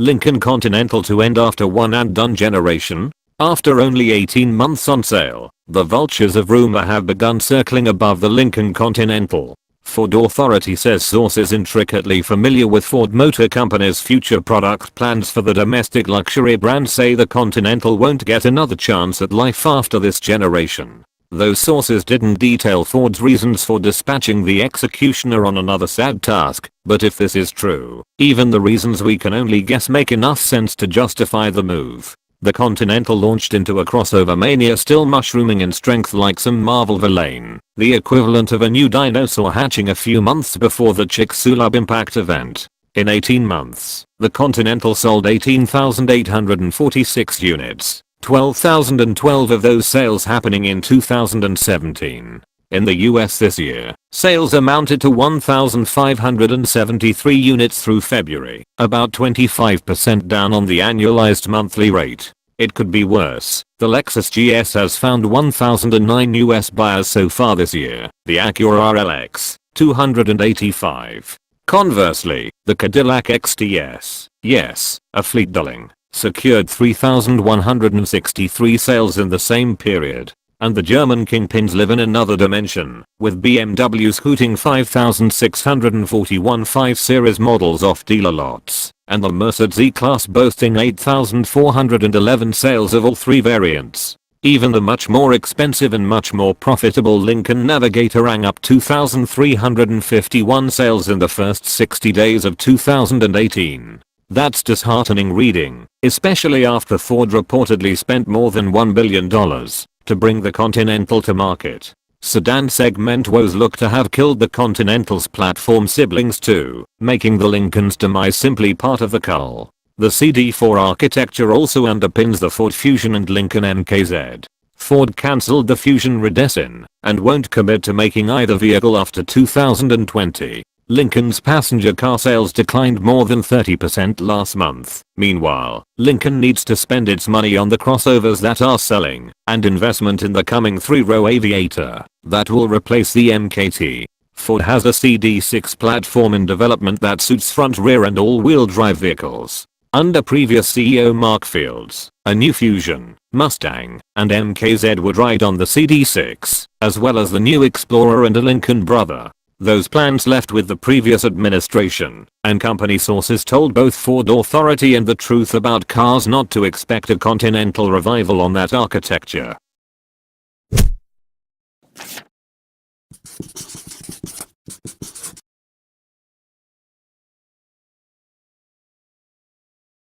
Lincoln Continental to end after one and done generation? After only 18 months on sale, the vultures of rumor have begun circling above the Lincoln Continental. Ford Authority says sources intricately familiar with Ford Motor Company's future product plans for the domestic luxury brand say the Continental won't get another chance at life after this generation. Those sources didn't detail Ford's reasons for dispatching the executioner on another sad task, but if this is true, even the reasons we can only guess make enough sense to justify the move. The Continental launched into a crossover mania still mushrooming in strength like some Marvel villain, the equivalent of a new dinosaur hatching a few months before the Chicxulub Impact Event. In 18 months, the Continental sold 18,846 units. 12,012 of those sales happening in 2017. In the US this year, sales amounted to 1,573 units through February, about 25% down on the annualized monthly rate. It could be worse. The Lexus GS has found 1,009 US buyers so far this year, the Acura RLX, 285. Conversely, the Cadillac XTS, yes, a fleet darling, secured 3,163 sales in the same period. And the German kingpins live in another dimension, with BMW scooting 5,641 5 Series models off dealer lots, and the Mercedes E-Class boasting 8,411 sales of all three variants. Even the much more expensive and much more profitable Lincoln Navigator rang up 2,351 sales in the first 60 days of 2018. That's disheartening reading, especially after Ford reportedly spent more than $1 billion to bring the Continental to market. Sedan segment woes look to have killed the Continental's platform siblings too, making the Lincoln's demise simply part of the cull. The CD4 architecture also underpins the Ford Fusion and Lincoln MKZ. Ford cancelled the Fusion redesign and won't commit to making either vehicle after 2020. Lincoln's passenger car sales declined more than 30% last month. Meanwhile, Lincoln needs to spend its money on the crossovers that are selling and investment in the coming 3-row Aviator that will replace the MKT. Ford has a CD6 platform in development that suits front, rear and all-wheel drive vehicles. Under previous CEO Mark Fields, a new Fusion, Mustang, and MKZ would ride on the CD6, as well as the new Explorer and a Lincoln Brother. Those plans left with the previous administration, and company sources told both Ford Authority and The Truth About Cars not to expect a Continental revival on that architecture.